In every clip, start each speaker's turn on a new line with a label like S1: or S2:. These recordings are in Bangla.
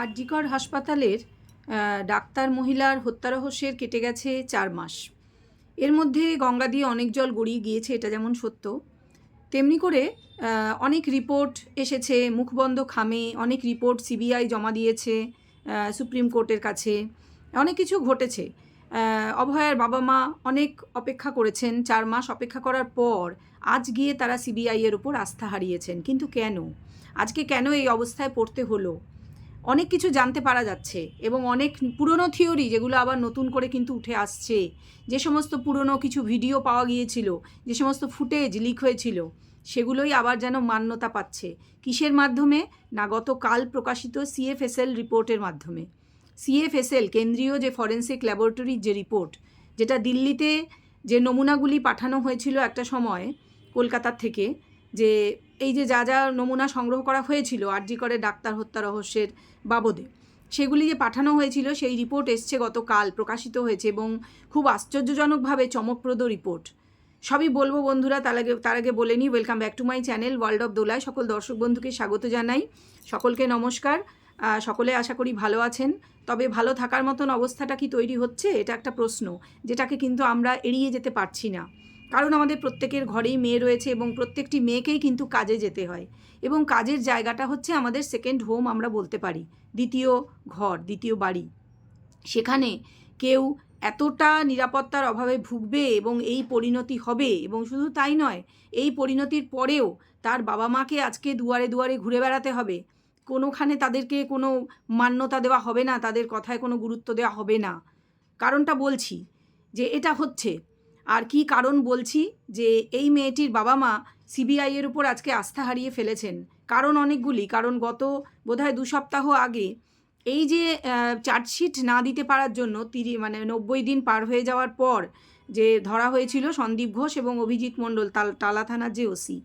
S1: আরজিকর হাসপাতালের ডাক্তার মহিলার হত্যা রহস্যের কেটে গেছে 4 মাস। এর মধ্যে গঙ্গা দিয়ে অনেক জল গড়িয়ে গিয়েছে, এটা যেমন সত্য, তেমনি করে অনেক রিপোর্ট এসেছে মুখবন্ধ খামে, অনেক রিপোর্ট সিবিআই জমা দিয়েছে সুপ্রিম কোর্টের কাছে, অনেক কিছু ঘটেছে। অভয়ার বাবা মা অনেক অপেক্ষা করেছেন, 4 মাস অপেক্ষা করার পর আজ গিয়ে তারা সিবিআইয়ের উপর আস্থা হারিয়েছেন। কিন্তু কেন আজকে কেন এই অবস্থায় পড়তে হলো? অনেক কিছু জানতে পারা যাচ্ছে এবং অনেক পুরনো থিওরি যেগুলো আবার নতুন করে কিন্তু উঠে আসছে। যে সমস্ত পুরনো কিছু ভিডিও পাওয়া গিয়েছিল, যে সমস্ত ফুটেজ লিক হয়েছিল, সেগুলোই আবার যেন মান্যতা পাচ্ছে। কিসের মাধ্যমে? না, গতকাল প্রকাশিত সিএফএসএল রিপোর্টের মাধ্যমে। সিএফএসএল কেন্দ্রীয় যে ফরেন্সিক ল্যাবরেটরির যে রিপোর্ট, যেটা দিল্লিতে যে নমুনাগুলি পাঠানো হয়েছিল একটা সময় কলকাতার থেকে, যে এই যে যা যা নমুনা সংগ্রহ করা হয়েছিল আরজি করে ডাক্তার হত্যা রহস্যের বাবদে, সেগুলি যে পাঠানো হয়েছিল, সেই রিপোর্ট এসছে গতকাল, প্রকাশিত হয়েছে এবং খুব আশ্চর্যজনকভাবে চমকপ্রদ রিপোর্ট। সবই বলবো বন্ধুরা, তার আগে বলে নিই, welcome back to my channel world of দোলায়। সকল দর্শক বন্ধুকে স্বাগত জানাই, সকলকে নমস্কার। সকলে আশা করি ভালো আছেন। তবে ভালো থাকার মতন অবস্থাটা কি তৈরি হচ্ছে, এটা একটা প্রশ্ন, যেটাকে কিন্তু আমরা এড়িয়ে যেতে পারছি না। কারণ আমাদের প্রত্যেকের ঘরেই মেয়ে রয়েছে এবং প্রত্যেকটি মেয়েকেই কিন্তু কাজে যেতে হয়, এবং কাজের জায়গাটা হচ্ছে আমাদের সেকেন্ড হোম, আমরা বলতে পারি দ্বিতীয় ঘর, দ্বিতীয় বাড়ি। সেখানে কেউ এতটা নিরাপত্তার অভাবে ভুগবে এবং এই পরিণতি হবে, এবং শুধু তাই নয়, এই পরিণতির পরেও তার বাবা মাকে আজকে দুয়ারে দুয়ারে ঘুরে বেড়াতে হবে, কোনোখানে তাদেরকে কোনো মান্যতা দেওয়া হবে না, তাদের কথায় কোনো গুরুত্ব দেওয়া হবে না। কারণটা বলছি যে এটা হচ্ছে, আর কি কারণ বলছি, যে এই মেয়েটির বাবা মা সিবিআইয়ের উপর আজকে আস্থা হারিয়ে ফেলেছেন। কারণ অনেকগুলি, কারণ গত বোধহয় 2 সপ্তাহ আগে এই যে চার্জশিট না দিতে পারার জন্য 90 দিন পার হয়ে যাওয়ার পর যে ধরা হয়েছিল সন্দীপ ঘোষ এবং অভিজিৎ মণ্ডল, টালা থানার যে ওসি,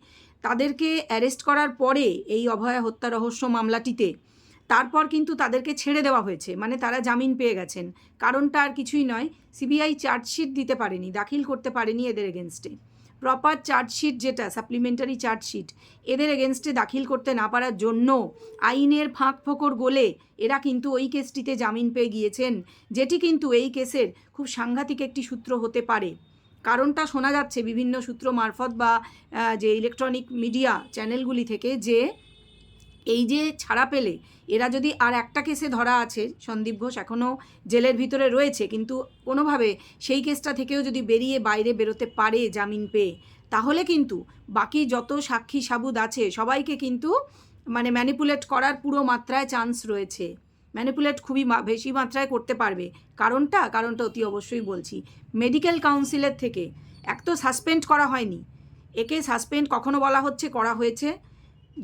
S1: তাদেরকে অ্যারেস্ট করার পরে এই অভয়া হত্যা রহস্য মামলাটিতে তারপর কিন্তু তাদেরকে ছেড়ে দেওয়া হয়েছে, মানে তারা জামিন পেয়ে গেছেন। কারণটা আর কিছুই নয়, সিবিআই চার্জশিট দিতে পারেনি, দাখিল করতে পারেনি এদের এগেনস্টে। প্রপার চার্জশিট, যেটা সাপ্লিমেন্টারি চার্জশিট, এদের এগেনস্টে দাখিল করতে না পারার জন্য আইনের ফাঁক ফোকর গলে এরা কিন্তু ওই কেসটিতে জামিন পেয়ে গিয়েছেন, যেটি কিন্তু এই কেসের খুব সাংঘাতিক একটি সূত্র হতে পারে। কারণটা শোনা যাচ্ছে বিভিন্ন সূত্র মারফত বা যে ইলেকট্রনিক মিডিয়া চ্যানেলগুলি থেকে, যে এই যে ছাড়া পেলে এরা যদি আর একটা কেসে ধরা আছে, সন্দীপ ঘোষ এখনও জেলের ভিতরে রয়েছে, কিন্তু কোনোভাবে সেই কেসটা থেকেও যদি বাইরে বেরোতে পারে জামিন পেয়ে, তাহলে কিন্তু বাকি যত সাক্ষী সাবুদ আছে সবাইকে কিন্তু ম্যানিপুলেট করার পুরো মাত্রায় চান্স রয়েছে। ম্যানিপুলেট খুবই বেশি মাত্রায় করতে পারবে। কারণটা অতি অবশ্যই বলছি, মেডিকেল কাউন্সিলের থেকে এক তো সাসপেন্ড করা হয়নি, একে সাসপেন্ড কখনো বলা হচ্ছে করা হয়েছে,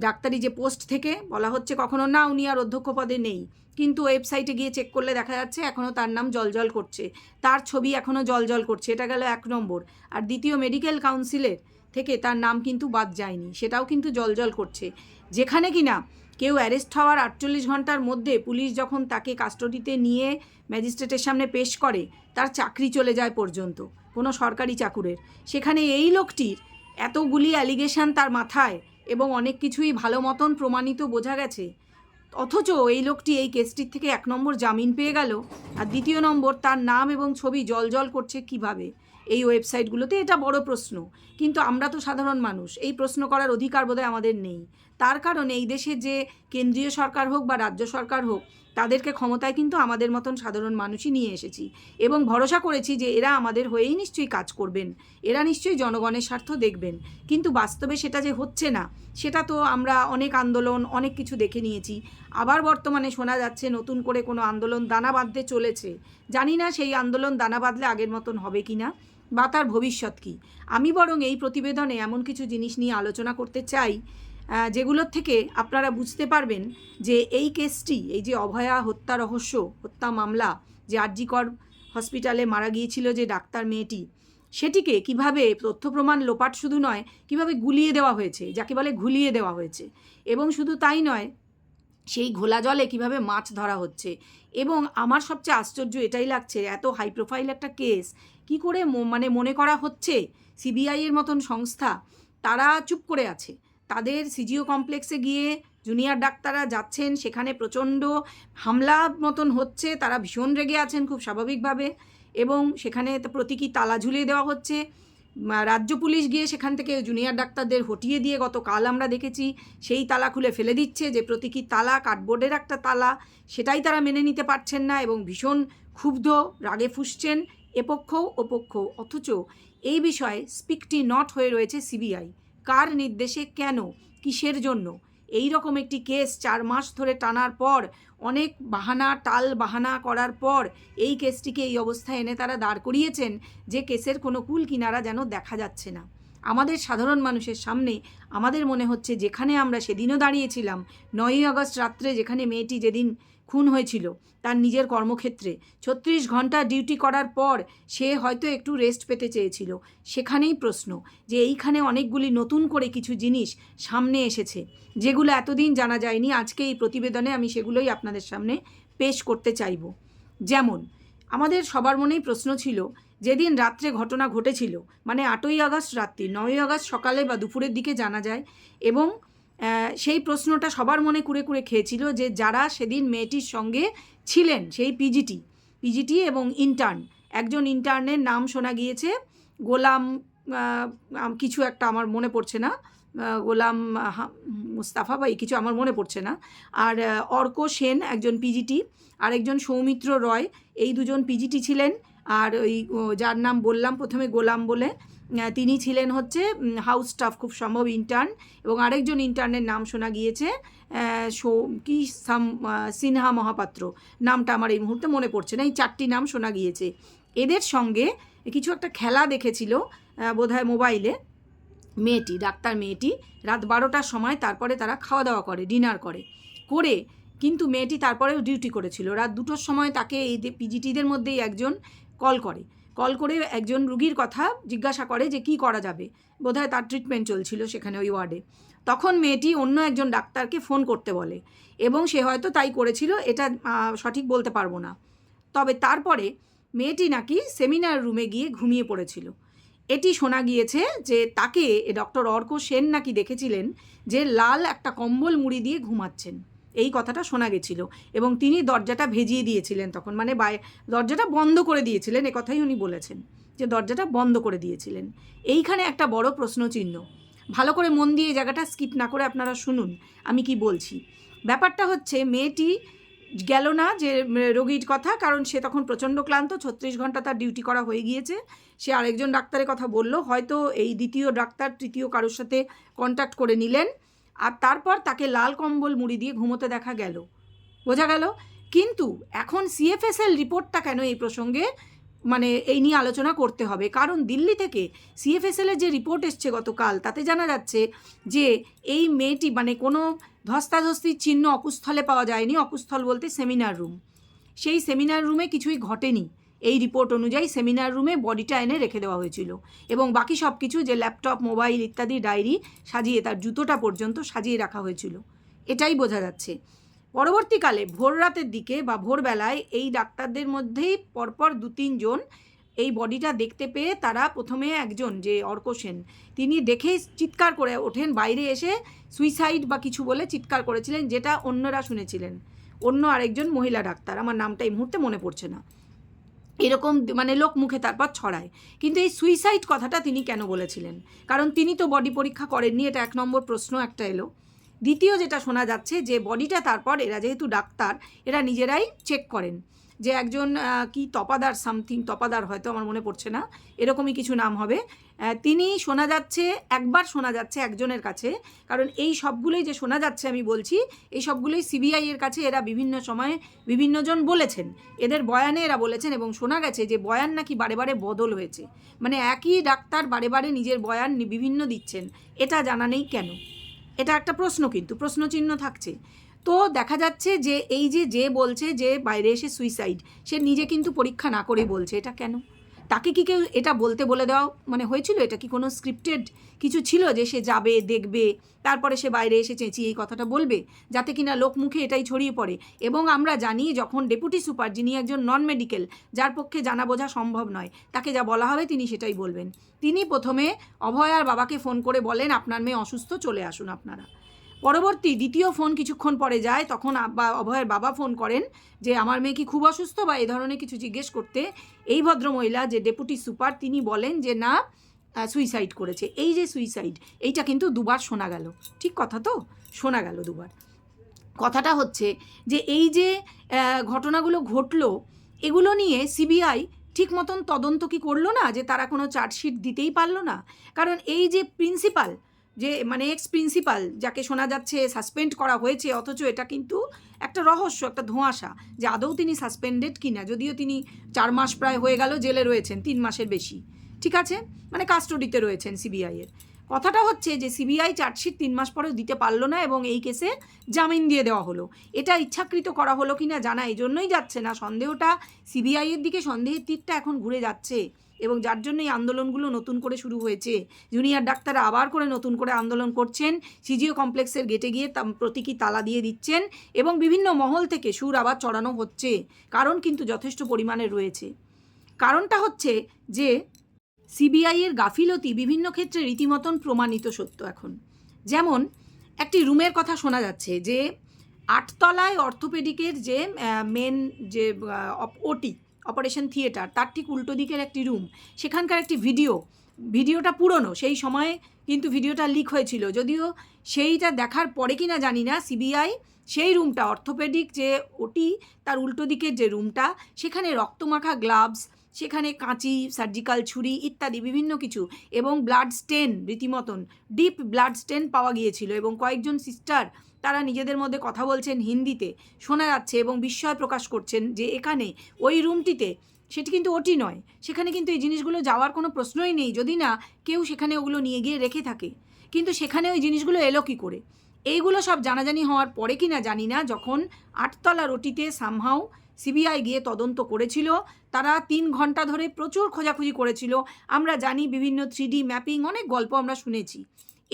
S1: ডাক্তারি যে পোস্ট থেকে বলা হচ্ছে কখনো না উনি আর অধ্যক্ষ পদে নেই, কিন্তু ওয়েবসাইটে গিয়ে চেক করলে দেখা যাচ্ছে এখনও তার নাম জলজল করছে, তার ছবি এখনও জলজল করছে। এটা গেল 1 নম্বর। আর দ্বিতীয়, মেডিকেল কাউন্সিলের থেকে তার নাম কিন্তু বাদ যায়নি, সেটাও কিন্তু জলজল করছে। যেখানে কিনা কেউ অ্যারেস্ট হওয়ার 48 ঘন্টার মধ্যে পুলিশ যখন তাকে কাস্টডিতে নিয়ে ম্যাজিস্ট্রেটের সামনে পেশ করে, তার চাকরি চলে যায় পর্যন্ত, কোনো সরকারি চাকুরের। সেখানে এই লোকটির এতগুলি অ্যালিগেশন তার মাথায় এবং অনেক কিছুই ভালো মতন প্রমাণিত বোঝা গেছে, অথচ এই লোকটি এই কেসটির থেকে 1 নম্বর জামিন পেয়ে গেল, আর 2 নম্বর তার নাম এবং ছবি জলজল করছে কিভাবে এই ওয়েবসাইটগুলোতে? এটা বড় প্রশ্ন। কিন্তু আমরা তো সাধারণ মানুষ, এই প্রশ্ন করার অধিকার বোধহয় আমাদের নেই। তার কারণ এই দেশে যে কেন্দ্রীয় সরকার হোক বা রাজ্য সরকার হোক, তাদেরকে ক্ষমতায় কিন্তু আমাদের মতন সাধারণ মানুষই নিয়ে এসেছি, এবং ভরসা করেছি যে এরা আমাদের হয়েই নিশ্চয়ই কাজ করবেন, এরা নিশ্চয়ই জনগণের স্বার্থ দেখবেন। কিন্তু বাস্তবে সেটা যে হচ্ছে না, সেটা তো আমরা অনেক আন্দোলন, অনেক কিছু দেখে নিয়েছি। আবার বর্তমানে শোনা যাচ্ছে নতুন করে কোনো আন্দোলন দানা বাঁধতে চলেছে। জানি না সেই আন্দোলন দানা বাঁধলে আগের মতন হবে কি না, বা তার ভবিষ্যৎ কী। আমি বরং এই প্রতিবেদনে এমন কিছু জিনিস নিয়ে আলোচনা করতে চাই, যেগুলোর থেকে আপনারা বুঝতে পারবেন যে এই কেসটি, এই যে অভয়া হত্যা রহস্য, হত্যা মামলা, যে আরজি কর হসপিটালে মারা গিয়েছিল যে ডাক্তার মেয়েটি, সেটিকে কিভাবে তথ্য প্রমাণ লোপাট শুধু নয়, কিভাবে গুলিয়ে দেওয়া হয়েছে, যাকে বলে ঘুলিয়ে দেওয়া হয়েছে। এবং শুধু তাই নয়, সেই ঘোলা জলে কিভাবে মাছ ধরা হচ্ছে। এবং আমার সবচেয়ে আশ্চর্য এটাই লাগছে, এত হাই প্রোফাইল একটা কেস কি করে মনে করা হচ্ছে সিবিআইয়ের মতন সংস্থা তারা চুপ করে আছে। তাদের সিজিও কমপ্লেক্সে গিয়ে জুনিয়র ডাক্তাররা যাচ্ছেন, সেখানে প্রচণ্ড হামলা মতন হচ্ছে, তারা ভীষণ রেগে আছেন খুব স্বাভাবিকভাবে, এবং সেখানে প্রতীকী তালা ঝুলিয়ে দেওয়া হচ্ছে। রাজ্য পুলিশ গিয়ে সেখান থেকে জুনিয়র ডাক্তারদের হটিয়ে দিয়ে গতকাল আমরা দেখেছি সেই তালা খুলে ফেলে দিচ্ছে, যে প্রতীকী তালা কার্ডবোর্ডের একটা তালা, সেটাই তারা মেনে নিতে পারছেন না এবং ভীষণ ক্ষুব্ধ, রাগে ফুঁসছেন এপক্ষও ওপক্ষও। অথচ এই বিষয়ে স্পিকটি নট হয়ে রয়েছে সিবিআই। কার নির্দেশে, কেন, কিসের জন্য এই রকম একটি কেস 4 মাস ধরে টানার পর, অনেক বাহানা টাল বাহানা করার পর এই কেসটিকে এই অবস্থায় এনে তারা দাঁড় করিয়েছেন, যে কেসের কোনো কুল কিনারা যেন দেখা যাচ্ছে না। আমাদের সাধারণ মানুষের সামনে আমাদের মনে হচ্ছে, যেখানে আমরা সেদিনও দাঁড়িয়েছিলাম 9ই আগস্ট রাত্রে, যেখানে মেয়েটি যেদিন খুন হয়েছিল তার নিজের কর্মক্ষেত্রে 36 ঘন্টা ডিউটি করার পর সে হয়তো একটু রেস্ট পেতে চেয়েছিল, সেখানেই প্রশ্ন যে এইখানে অনেকগুলি নতুন করে কিছু জিনিস সামনে এসেছে যেগুলো এতদিন জানা যায়নি। আজকে এই প্রতিবেদনে আমি সেগুলোই আপনাদের সামনে পেশ করতে চাইব। যেমন আমাদের সবার মনেই প্রশ্ন ছিল, যেদিন রাত্রে ঘটনা ঘটেছিল, মানে 8ই আগস্ট রাত্রি, 9ই আগস্ট সকালে বা দুপুরের দিকে জানা যায়, এবং সেই প্রশ্নটা সবার মনে কুড়ে কুড়ে খেয়েছিল যে যারা সেদিন মেয়েটির সঙ্গে ছিলেন, সেই পিজিটি এবং ইন্টার্ন, একজন ইন্টার্নের নাম শোনা গিয়েছে গোলাম কিছু একটা, আমার মনে পড়ছে না, গোলাম মুস্তাফা বা কিছু আমার মনে পড়ছে না, আর অর্ক সেন একজন পিজিটি, আর একজন সৌমিত্র রয়, এই দুজন পিজিটি ছিলেন। আর ওই যার নাম বললাম প্রথমে গোলাম বলে, তিনি ছিলেন হচ্ছে হাউস স্টাফ, খুব সম্ভব ইন্টার্ন, এবং আরেকজন ইন্টার্নের নাম শোনা গিয়েছে সিনহা মহাপাত্র, নামটা আমার এই মুহূর্তে মনে পড়ছে না। এই 4টি নাম শোনা গিয়েছে। এদের সঙ্গে কিছু একটা খেলা দেখেছিল বোধহয় মোবাইলে মেয়েটি, ডাক্তার মেয়েটি, রাত 12টার সময়। তারপরে তারা খাওয়া দাওয়া করে, ডিনার করে, কিন্তু মেয়েটি তারপরেও ডিউটি করেছিল। রাত 2টোর সময় তাকে এই পিজিটিদের মধ্যেই একজন কল করে একজন রুগীর কথা জিজ্ঞাসা করে যে কি করা যাবে, বোধহয় তার ট্রিটমেন্ট চলছিল সেখানে ওই ওয়ার্ডে। তখন মেয়েটি অন্য একজন ডাক্তারকে ফোন করতে বলে, এবং সে হয়তো তাই করেছিল, এটা সঠিক বলতে পারবো না। তবে তারপরে মেয়েটি নাকি সেমিনার রুমে গিয়ে ঘুমিয়ে পড়েছিল। এটি শোনা গিয়েছে যে তাকে ডক্টর অর্ক সেন নাকি দেখেছিলেন যে লাল একটা কম্বল মুড়ি দিয়ে ঘুমাচ্ছেন, এই কথাটা শোনা গেছিল, এবং তিনি দরজাটা ভেজিয়ে দিয়েছিলেন তখন, মানে দরজাটা বন্ধ করে দিয়েছিলেন, কথাই উনি বলেছেন যে দরজাটা বন্ধ করে দিয়েছিলেন। এইখানে একটা বড় প্রশ্নচিহ্ন। ভালো করে মন দিয়ে এই জায়গাটা স্কিপ না করে আপনারা শুনুন আমি কি বলছি। ব্যাপারটা হচ্ছে, মেয়েটি গেল না যে রোগীর কথা, কারণ সে তখন প্রচণ্ড ক্লান্ত, 36 ঘন্টা তার ডিউটি করা হয়ে গিয়েছে। সে আরেকজন ডাক্তারের কথা বলল, হয়তো এই দ্বিতীয় ডাক্তার তৃতীয় কারোর সাথে কন্ট্যাক্ট করে নিলেন, আর তারপর তাকে লাল কম্বল মুড়ি দিয়ে ঘুমোতে দেখা গেল, বোঝা গেল। কিন্তু এখন সিএফএসএল রিপোর্টটা কেন এই প্রসঙ্গে, মানে এই নিয়ে আলোচনা করতে হবে, কারণ দিল্লি থেকে সিএফএসএলের যে রিপোর্ট এসছে গতকাল, তাতে জানা যাচ্ছে যে এই মেয়েটি, মানে কোনো ধস্তাধস্তির চিহ্ন অকুস্থলে পাওয়া যায়নি। অকুস্থল বলতে সেমিনার রুম, সেই সেমিনার রুমে কিছুই ঘটেনি। এই রিপোর্ট অনুযায়ী সেমিনার রুমে বডিটা এনে রেখে দেওয়া হয়েছিল, এবং বাকি সব কিছু, যে ল্যাপটপ, মোবাইল ইত্যাদি, ডায়েরি সাজিয়ে, তার জুতোটা পর্যন্ত সাজিয়ে রাখা হয়েছিল, এটাই বোঝা যাচ্ছে। পরবর্তীকালে ভোর রাতের দিকে বা ভোরবেলায় এই ডাক্তারদের মধ্যেই পরপর 2-3 জন এই বডিটা দেখতে পেয়ে, তারা প্রথমে একজন যে অর্ক সেন, তিনি দেখেই চিৎকার করে ওঠেন, বাইরে এসে সুইসাইড বা কিছু বলে চিৎকার করেছিলেন, যেটা অন্যরা শুনেছিলেন, অন্য আরেকজন মহিলা ডাক্তার, আমার নামটা এই মুহূর্তে মনে পড়ছে না, এরকম মানে লোক মুখে তারপর ছড়ায়। কিন্তু এই সুইসাইড কথাটা তিনি কেন বলেছিলেন, কারণ তিনি তো বডি পরীক্ষা করেননি, এটা 1 নম্বর প্রশ্ন একটা এলো। দ্বিতীয় যেটা শোনা যাচ্ছে, যে বডিটা তারপর এরা যেহেতু ডাক্তার, এরা নিজেরাই চেক করেন, যে একজন কি তপাদার, সামথিং তপাদার, হয়তো আমার মনে পড়ছে না, এরকমই কিছু নাম হবে, তিনি শোনা যাচ্ছে, একবার শোনা যাচ্ছে একজনের কাছে, কারণ এই সবগুলোই যে শোনা যাচ্ছে আমি বলছি, এই সবগুলোই সিবিআই এর কাছে এরা বিভিন্ন সময়ে বিভিন্নজন বলেছেন, এদের বয়ানে এরা বলেছেন, এবং শোনা গেছে যে বয়ান নাকি বারে বারে বদল হয়েছে, মানে একই ডাক্তার বারে বারে নিজের বয়ান বিভিন্ন দিচ্ছেন, এটা জানা নেই কেন। এটা একটা প্রশ্ন, কিন্তু প্রশ্নচিহ্ন থাকছে। তো দেখা যাচ্ছে যে এই যে বলছে যে বাইরে এসে সুইসাইড, সে নিজে কিন্তু পরীক্ষা না করেই বলছে, এটা কেন? তাকে কি কেউ এটা বলতে বলে দেওয়া মানে হয়েছিল? এটা কি কোনো স্ক্রিপ্টেড কিছু ছিল যে সে যাবে, দেখবে, তারপরে সে বাইরে এসে চেঁচিয়ে এই কথাটা বলবে, যাতে কিনা লোক মুখে এটাই ছড়িয়ে পড়ে? এবং আমরা জানি, যখন ডেপুটি সুপার, যিনি একজন নন মেডিকেল, যার পক্ষে জানা বোঝা সম্ভব নয়, তাকে যা বলা হবে তিনি সেটাই বলবেন। তিনি প্রথমে অভয়ার বাবাকে ফোন করে বলেন, আপনার মেয়ে অসুস্থ, চলে আসুন আপনারা। পরবর্তী দ্বিতীয় ফোন কিছুক্ষণ পরে যায়, তখন অভয়ের বাবা ফোন করেন যে আমার মেয়ে কি খুব অসুস্থ বা এই ধরনের কিছু জিজ্ঞেস করতে এই ভদ্রমহিলা যে ডেপুটি সুপার তিনি বলেন যে না, সুইসাইড করেছে। এই যে সুইসাইড, এইটা কিন্তু দুবার শোনা গেল, ঠিক কথা তো, শোনা গেল দুবার। কথাটা হচ্ছে যে এই যে ঘটনাগুলো ঘটলো, এগুলো নিয়ে সিবিআই ঠিক মতন তদন্ত কি করলো না, যে তারা কোনো চার্জশিট দিতেই পারলো না? কারণ এই যে প্রিন্সিপাল, যে মানে এক্স প্রিন্সিপাল যাকে শোনা যাচ্ছে সাসপেন্ড করা হয়েছে, অথচ এটা কিন্তু একটা রহস্য, একটা ধোঁয়াশা যে আদৌ তিনি সাসপেন্ডেড কিনা, যদিও তিনি 4 মাস প্রায় হয়ে গেল জেলে রয়েছেন, 3 মাসের বেশি, ঠিক আছে, মানে কাস্টডিতে রয়েছেন সিবিআইয়ের। কথাটা হচ্ছে যে সিবিআই চার্জশিট 3 মাস পরেও দিতে পারলো না এবং এই কেসে জামিন দিয়ে দেওয়া হলো। এটা ইচ্ছাকৃত করা হলো কি না জানা এই জন্যই যাচ্ছে না, সন্দেহটা সিবিআইয়ের দিকে, সন্দেহের তীরটা এখন ঘুরে যাচ্ছে এবং যার জন্য এই আন্দোলনগুলো নতুন করে শুরু হয়েছে। জুনিয়র ডাক্তাররা আবার করে নতুন করে আন্দোলন করছেন, সিজিও কমপ্লেক্সের গেটে গিয়ে প্রতীকী তালা দিয়ে দিচ্ছেন এবং বিভিন্ন মহল থেকে সুর আবার চড়ানো হচ্ছে, কারণ কিন্তু যথেষ্ট পরিমাণে রয়েছে। কারণটা হচ্ছে যে সিবিআইয়ের গাফিলতি বিভিন্ন ক্ষেত্রে রীতিমতন প্রমাণিত সত্য এখন। যেমন একটি রুমের কথা শোনা যাচ্ছে যে 8 তলায় অর্থোপেডিকের যে মেন যে ওটি অপারেশন থিয়েটার, তার ঠিক উল্টো দিকের একটি রুম, সেখানকার একটি ভিডিওটা পুরনো, সেই সময় কিন্তু ভিডিওটা লিক হয়েছিল, যদিও সেইটা দেখার পরে কিনা জানি না সিবিআই সেই রুমটা, অর্থোপেডিক যে ওটি তার উল্টো দিকের যে রুমটা, সেখানে রক্তমাখা গ্লাভস, সেখানে কাঁচি, সার্জিক্যাল ছুরি ইত্যাদি বিভিন্ন কিছু এবং ব্লাড স্টেন, রীতিমতন ডিপ ব্লাড স্টেন পাওয়া গিয়েছিল এবং কয়েকজন সিস্টার তারা নিজেদের মধ্যে কথা বলছেন হিন্দিতে শোনা যাচ্ছে এবং বিস্ময় প্রকাশ করছেন যে এখানে ওই রুমটিতে, সেটি কিন্তু ওটি নয়, সেখানে কিন্তু এই জিনিসগুলো যাওয়ার কোনো প্রশ্নই নেই যদি না কেউ সেখানে ওগুলো নিয়ে গিয়ে রেখে থাকে, কিন্তু সেখানে ওই জিনিসগুলো এলো কী করে? এইগুলো সব জানাজানি হওয়ার পরে কি না জানি না, যখন 8 তলা ওটিতে সামহাউ সিবিআই গিয়ে তদন্ত করেছিল, তারা 3 ঘন্টা ধরে প্রচুর খোঁজাখুঁজি করেছিল, আমরা জানি বিভিন্ন 3D ম্যাপিং, অনেক গল্প আমরা শুনেছি।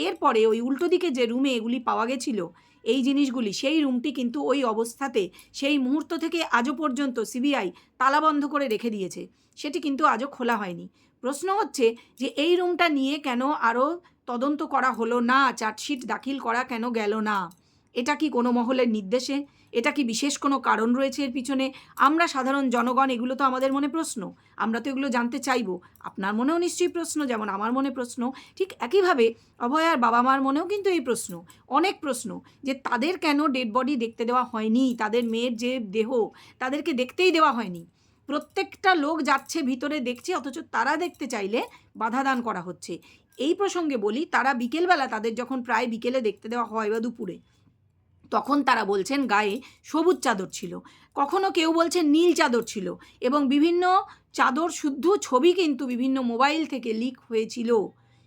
S1: এরপরে ওই উল্টো দিকে যে রুমে এগুলি পাওয়া গেছিলো এই জিনিসগুলি, সেই রুমটি কিন্তু ওই অবস্থাতে সেই মুহূর্ত থেকে আজও পর্যন্ত সিবিআই তালাবন্ধ করে রেখে দিয়েছে, সেটি কিন্তু আজও খোলা হয়নি। প্রশ্ন হচ্ছে যে এই রুমটা নিয়ে কেন আরও তদন্ত করা হলো না, চার্জশিট দাখিল করা কেন গেল না? এটা কি কোনো মহলের নির্দেশে? এটা কি বিশেষ কোনো কারণ রয়েছে এর পিছনে? আমরা সাধারণ জনগণ, এগুলো তো আমাদের মনে প্রশ্ন, আমরা তো এগুলো জানতে চাইবো। আপনার মনেও নিশ্চয়ই প্রশ্ন, যেমন আমার মনে প্রশ্ন, ঠিক একইভাবে অভয়ার বাবা মার মনেও কিন্তু এই প্রশ্ন, অনেক প্রশ্ন, যে তাদের কেন ডেড বডি দেখতে দেওয়া হয়নি, তাদের মেয়ের যে দেহ তাদেরকে দেখতেই দেওয়া হয়নি। প্রত্যেকটা লোক যাচ্ছে ভিতরে দেখছে, অথচ তারা দেখতে চাইলে বাধা দান করা হচ্ছে। এই প্রসঙ্গে বলি, তারা বিকেলবেলা, তাদের যখন প্রায় বিকেলে দেখতে দেওয়া হয় বা দুপুরে, তখন তারা বলছেন গায়ে সবুজ চাদর ছিল, কখনো কেউ বলছেন নীল চাদর ছিল এবং বিভিন্ন চাদর শুদ্ধ ছবি কিন্তু বিভিন্ন মোবাইল থেকে লিক হয়েছিল।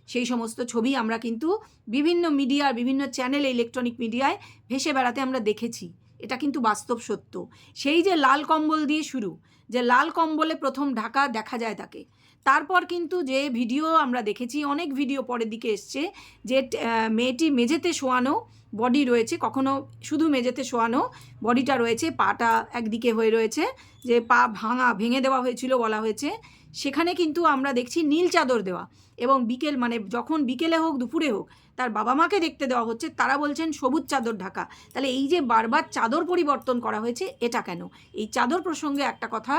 S1: সেই সমস্ত ছবি আমরা কিন্তু বিভিন্ন মিডিয়ার, বিভিন্ন চ্যানেলে, ইলেকট্রনিক মিডিয়ায় ভেসে বেড়াতে আমরা দেখেছি, এটা কিন্তু বাস্তব সত্য। সেই যে লাল কম্বল দিয়ে শুরু, যে লাল কম্বলে প্রথম ঢাকা দেখা যায় তাকে, তারপর কিন্তু যে ভিডিও আমরা দেখেছি, অনেক ভিডিও পরের দিকে এসছে, যে মেয়েটি মেঝেতে শোয়ানো বডি রয়েছে, কখনো শুধু মেঝেতে শোয়ানো বডিটা রয়েছে, পাটা একদিকে হয়ে রয়েছে, যে পা ভেঙে দেওয়া হয়েছিল বলা হয়েছে, সেখানে কিন্তু আমরা দেখছি নীল চাদর দেওয়া এবং বিকেল, মানে যখন বিকেলে হোক দুপুরে হোক তার বাবা মাকে দেখতে দেওয়া হচ্ছে, তারা বলছেন সবুজ চাদর ঢাকা। তাহলে এই যে বারবার চাদর পরিবর্তন করা হয়েছে, এটা কেন? এই চাদর প্রসঙ্গে একটা কথা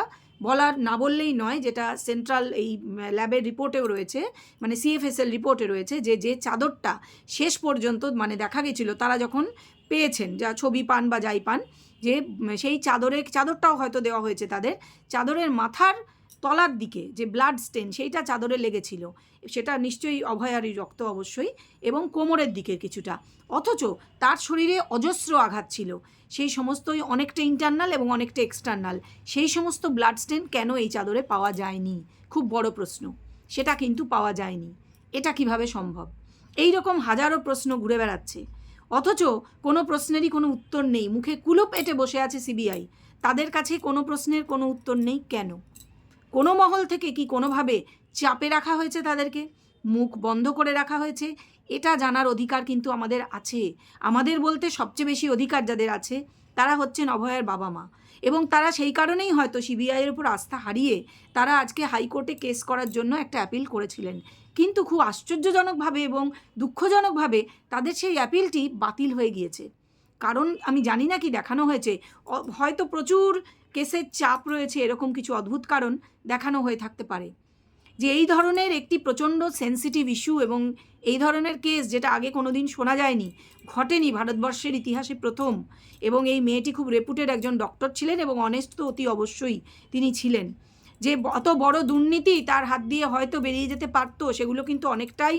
S1: বলার না বললেই নয়, যেটা সেন্ট্রাল এই ল্যাবের রিপোর্টেও রয়েছে, মানে সিএফএসএল রিপোর্টে রয়েছে, যে চাদরটা শেষ পর্যন্ত মানে দেখা গেছিলো, তারা যখন পেয়েছেন, যা ছবি পান বা যাই পান, যে সেই চাদরটাও হয়তো দেওয়া হয়েছে তাদের, চাদরের মাথার তলার দিকে যে ব্লাড স্টেন সেইটা চাদরে লেগেছিল, সেটা নিশ্চয়ই অভয়ারই রক্ত অবশ্যই, এবং কোমরের দিকে কিছুটা, অথচ তার শরীরে অজস্র আঘাত ছিল, সেই সমস্তই অনেকটা ইন্টারনাল এবং অনেকটা এক্সটার্নাল, সেই সমস্ত ব্লাড স্টেন কেন এই চাদরে পাওয়া যায়নি? খুব বড় প্রশ্ন, সেটা কিন্তু পাওয়া যায়নি। এটা কিভাবে সম্ভব? এই রকম হাজারো প্রশ্ন ঘুরে বেড়াচ্ছে, অথচ কোনো প্রশ্নেরই কোনো উত্তর নেই। মুখে কুলুপ এঁটে বসে আছে সিবিআই, তাদের কাছে কোনো প্রশ্নের কোনো উত্তর নেই। কেন? কোনো মহল থেকে কি কোনোভাবে চাপে রাখা হয়েছে তাদেরকে, মুখ বন্ধ করে রাখা হয়েছে? এটা জানার অধিকার কিন্তু আমাদের আছে। আমাদের বলতে সবচেয়ে বেশি অধিকার যাদের আছে তারা হচ্ছেন অভয়ের বাবা মা, এবং তারা সেই কারণেই হয়তো সিবিআইয়ের উপর আস্থা হারিয়ে তারা আজকে হাইকোর্টে কেস করার জন্য একটা অ্যাপিল করেছিলেন। কিন্তু খুব আশ্চর্যজনকভাবে এবং দুঃখজনকভাবে তাদের সেই অ্যাপিলটি বাতিল হয়ে গিয়েছে। কারণ আমি জানি না কি দেখানো হয়েছে, হয়তো প্রচুর কেসের চাপ রয়েছে, এরকম কিছু অদ্ভুত কারণ দেখানো হয়ে থাকতে পারে। যে এই ধরনের একটি প্রচণ্ড সেন্সিটিভ ইস্যু এবং এই ধরনের কেস যেটা আগে কোনো দিন শোনা যায়নি, ঘটেনি ভারতবর্ষের ইতিহাসে প্রথম, এবং এই মেয়েটি খুব রেপুটেড একজন ডক্টর ছিলেন এবং অনেস্ট তো অতি অবশ্যই তিনি ছিলেন। যে অত বড় দুর্নীতি তার হাত দিয়ে হয়তো বেরিয়ে যেতে পারতো, সেগুলো কিন্তু অনেকটাই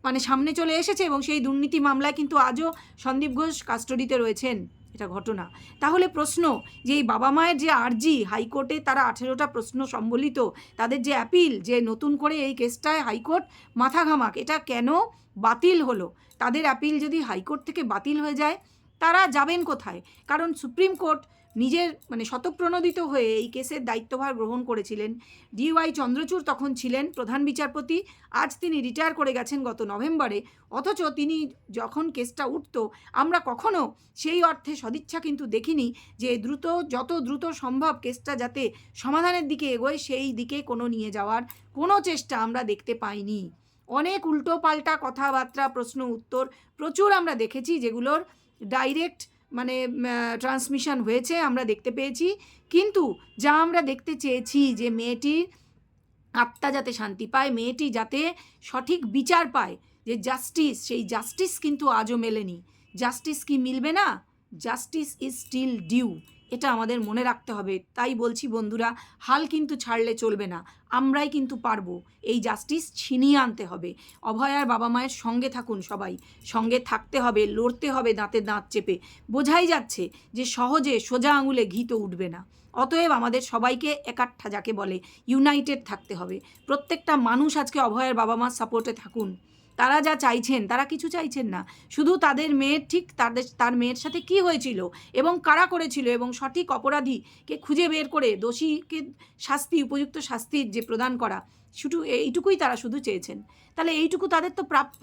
S1: মানে সামনে চলে এসেছে এবং সেই দুর্নীতি মামলায় কিন্তু আজও সন্দীপ ঘোষ কাস্টডিতে রয়েছেন, এটা ঘটনা। তাহলে প্রশ্ন যে এই বাবা মায়ের যে আর্জি হাইকোর্টে, তারা 18টা প্রশ্ন সম্বলিত তাদের যে অ্যাপিল, যে নতুন করে এই কেসটায় হাইকোর্ট মাথা ঘামাক, এটা কেন বাতিল হলো? তাদের অ্যাপিল যদি হাইকোর্ট থেকে বাতিল হয়ে যায় তারা যাবেন কোথায়? কারণ সুপ্রিম কোর্ট নিজের মানে স্বতঃপ্রণোদিত হয়ে এই কেসের দায়িত্বভার গ্রহণ করেছিলেন। ডিওয়াই চন্দ্রচূড় তখন ছিলেন প্রধান বিচারপতি, আজ তিনি রিটায়ার করে গেছেন গত নভেম্বরে। অথচ তিনি যখন কেসটা উঠত আমরা কখনো সেই অর্থে সদিচ্ছা কিন্তু দেখিনি যে যত দ্রুত সম্ভব কেসটা যাতে সমাধানের দিকে এগোয় সেই দিকে কোনো নিয়ে যাওয়ার কোনো চেষ্টা আমরা দেখতে পাইনি। অনেক উল্টো পাল্টা কথাবার্তা, প্রশ্ন উত্তর প্রচুর আমরা দেখেছি, যেগুলোর ডাইরেক্ট মানে ট্রান্সমিশন হয়েছে, আমরা দেখতে পেয়েছি। কিন্তু যা আমরা দেখতে চেয়েছি যে মেয়েটির আত্মা যাতে শান্তি পায়, মেয়েটি যাতে সঠিক বিচার পায়, যে জাস্টিস, সেই জাস্টিস কিন্তু আজও মেলেনি। জাস্টিস কি মিলবে না? জাস্টিস ইজ স্টিল ডিউ, এটা আমাদের মনে রাখতে হবে। তাই বলছি বন্ধুরা, হাল কিন্তু ছাড়লে চলবে না, আমরাই কিন্তু পারবো এই জাস্টিস ছিনিয়ে আনতে হবে। অভয়ার বাবা মায়ের সঙ্গে থাকুন, সবাই সঙ্গে থাকতে হবে, লড়তে হবে দাঁতে দাঁত চেপে। বোঝাই যাচ্ছে যে সহজে সোজা আঙুলে ঘি তো উঠবে না। অতএব আমাদের সবাইকে একাঠা যাকে বলে ইউনাইটেড থাকতে হবে। প্রত্যেকটা মানুষ আজকে অভয়ার বাবা মার সাপোর্টে থাকুন। তারা যা চাইছেন, তারা কিছু চাইছেন না, শুধু তাদের মেয়ের ঠিক তার মেয়ের সাথে কি হয়েছিল এবং কারা করেছিল এবং সঠিক অপরাধীকে খুঁজে বের করে দোষীকে শাস্তি, উপযুক্ত শাস্তির যে প্রদান করা, শুধু এইটুকুই তারা শুধু চেয়েছেন। তাহলে এইটুকু তাদের তো প্রাপ্য।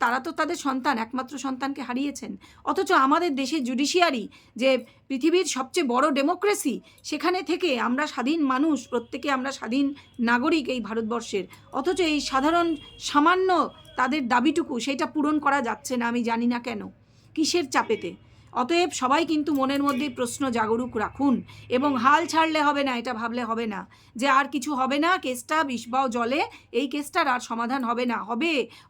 S1: তারা তো তাদের সন্তান, একমাত্র সন্তানকে হারিয়েছেন। অথচ আমাদের দেশের জুডিশিয়ারি, যে পৃথিবীর সবচেয়ে বড় ডেমোক্রেসি, সেখানে থেকে আমরা স্বাধীন মানুষ, প্রত্যেকে আমরা স্বাধীন নাগরিক এই ভারতবর্ষের, অথচ এই সাধারণ সামান্য তাদের দাবিটুকু সেটা পূরণ করা যাচ্ছে না। আমি জানি না কেন, কিসের চাপেতে। অতএব সবাই কিন্তু মনের মধ্যে প্রশ্ন জাগরুক রাখুন এবং হাল ছাড়লে হবে না, এটা ভাবলে হবে না যে আর কিছু হবে না, কেসটা বিষবাও জলে, এই কেসটার আর সমাধান হবে না।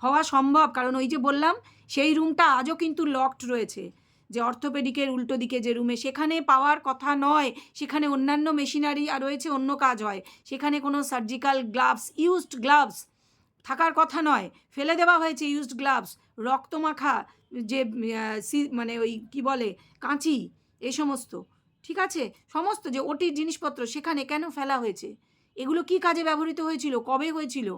S1: হওয়া সম্ভব, কারণ ওই যে বললাম সেই রুমটা আজও কিন্তু লকড রয়েছে, যে অর্থোপেডিকের উল্টো দিকে যে রুমে, সেখানে পাওয়ার কথা নয়। সেখানে অন্যান্য মেশিনারি আর রয়েছে, অন্য কাজ হয়, সেখানে কোনো সার্জিক্যাল গ্লাভস, ইউজড গ্লাভস থাকার কথা নয়, ফেলে দেওয়া হয়েছে ইউজড গ্লাভস, রক্তমাখা যে মানে ওই কি বলে কাঁচি, এই সমস্ত, ঠিক আছে, সমস্ত যে ওটির জিনিসপত্র সেখানে কেন ফেলা হয়েছে? এগুলো কি কাজে ব্যবহৃত হয়েছিল, কবে হয়েছিল?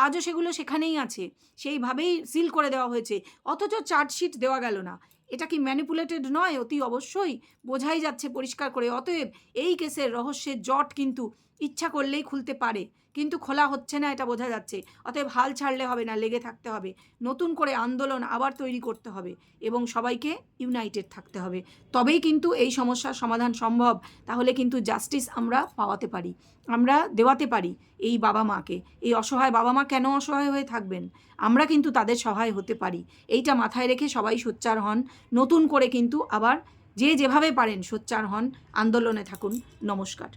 S1: আজও সেগুলো সেখানেই আছে, সেইভাবেই সিল করে দেওয়া হয়েছে, অথচ চার্জশিট দেওয়া গেল না। এটা কি ম্যানিপুলেটেড নয়? অতি অবশ্যই, বোঝাই যাচ্ছে পরিষ্কার করে। অতএব এই কেসের রহস্যের জট কিন্তু ইচ্ছা করলেই খুলতে পারে, কিন্তু খোলা হচ্ছে না, এটা বোঝা যাচ্ছে। অতএব হাল ছাড়লে হবে না, লেগে থাকতে হবে, নতুন করে আন্দোলন আবার তৈরি করতে হবে এবং সবাইকে ইউনাইটেড থাকতে হবে। তবেই কিন্তু এই সমস্যার সমাধান সম্ভব। তাহলে কিন্তু জাস্টিস আমরা পাওয়াতে পারি, আমরা দেওয়াতে পারি এই বাবা মাকে। এই অসহায় বাবা মা কেন অসহায় হয়ে থাকবেন? আমরা কিন্তু তাদের সহায় হতে পারি। এইটা মাথায় রেখে সবাই সোচ্চার হন, নতুন করে কিন্তু আবার যে যেভাবে পারেন সোচ্চার হন, আন্দোলনে থাকুন। নমস্কার।